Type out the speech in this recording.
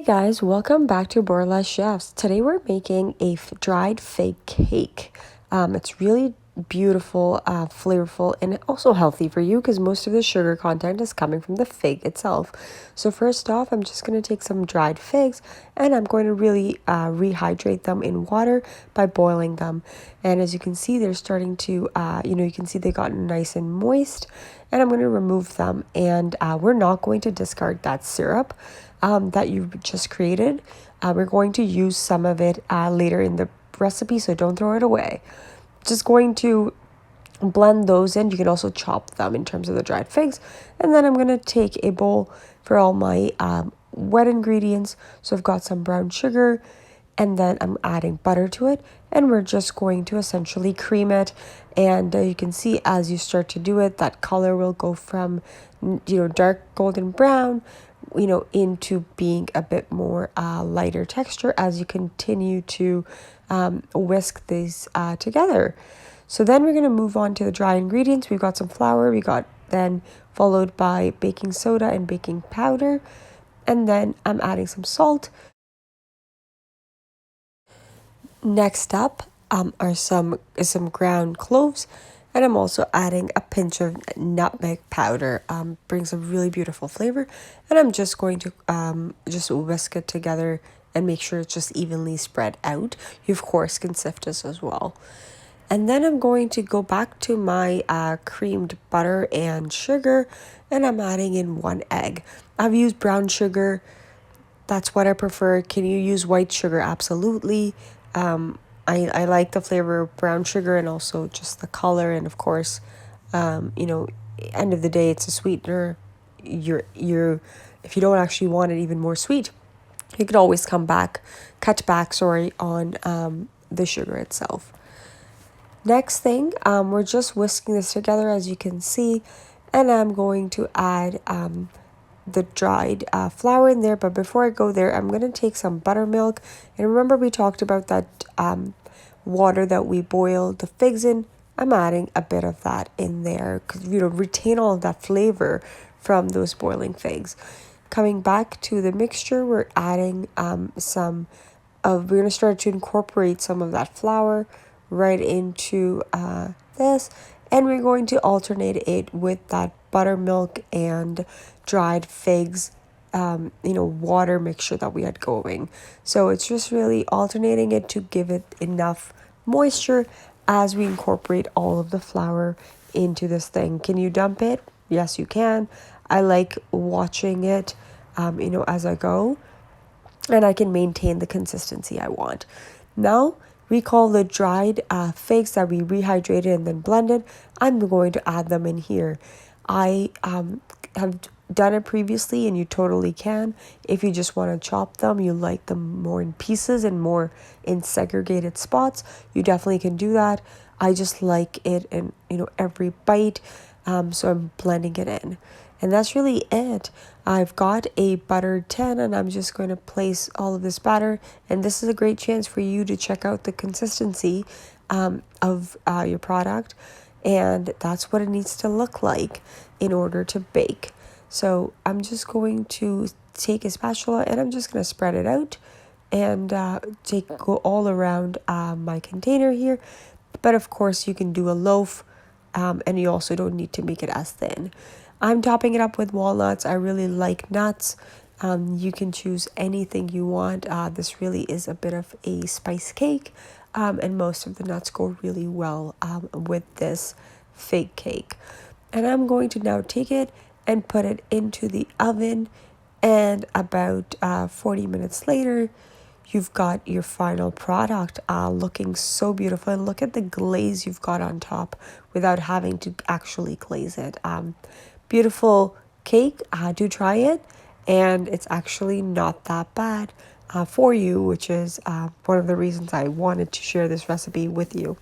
Hey guys, welcome back to Borla Chefs. Today we're making a dried fig cake. It's really beautiful, flavorful, and also healthy for you because most of the sugar content is coming from the fig itself. So first off, I'm just going to take some dried figs and I'm going to really rehydrate them in water by boiling them. And as you can see, they're starting to, you can see they got nice and moist. And I'm going to remove them. And we're not going to discard that syrup that you just created. We're going to use some of it later in the recipe, so don't throw it away. Just going to blend those in. You can also chop them in terms of the dried figs. And then I'm going to take a bowl for all my wet ingredients. So I've got some brown sugar, and then I'm adding butter to it, and we're just going to essentially cream it. And you can see as you start to do it, that color will go from dark golden brown into being a bit more lighter texture as you continue to whisk these together. So then we're going to move on to the dry ingredients. We've got some flour, we got then followed by baking soda and baking powder, and then I'm adding some salt. Next up are some ground cloves, and I'm also adding a pinch of nutmeg powder. Brings a really beautiful flavor, and I'm just going to just whisk it together and make sure it's just evenly spread out. You of course can sift this as well. And then I'm going to go back to my creamed butter and sugar, and I'm adding in 1 egg. I've used brown sugar. That's what I prefer. Can you use white sugar? Absolutely. I like the flavor of brown sugar and also just the color. And of course, end of the day, it's a sweetener. If you don't actually want it even more sweet, you could always cut back, on the sugar itself. Next thing, we're just whisking this together as you can see, and I'm going to add the dried flour in there. But before I go there, I'm going to take some buttermilk. And remember we talked about that water that we boiled the figs in. I'm adding a bit of that in there because retain all of that flavor from those boiling figs. Coming back to the mixture, we're adding we're going to start to incorporate some of that flour right into this, and we're going to alternate it with that buttermilk and dried figs water mixture that we had going. So it's just really alternating it to give it enough moisture as we incorporate all of the flour into this thing. Can you dump it? Yes, you can. I like watching it as I go, and I can maintain the consistency I want. Now, recall the dried figs that we rehydrated and then blended. I'm going to add them in here. I have done it previously, and you totally can. If you just want to chop them, you like them more in pieces and more in segregated spots, you definitely can do that. I just like it in every bite, so I'm blending it in. And that's really it. I've got a buttered tin, and I'm just going to place all of this batter. And this is a great chance for you to check out the consistency of your product. And that's what it needs to look like in order to bake. So I'm just going to take a spatula, and I'm just going to spread it out and go all around my container here. But of course, you can do a loaf, and you also don't need to make it as thin. I'm topping it up with walnuts. I really like nuts. You can choose anything you want. This really is a bit of a spice cake, and most of the nuts go really well with this fig cake. And I'm going to now take it and put it into the oven, and about 40 minutes later, you've got your final product looking so beautiful. And look at the glaze you've got on top without having to actually glaze it. Beautiful cake. Do try it, and it's actually not that bad for you, which is one of the reasons I wanted to share this recipe with you.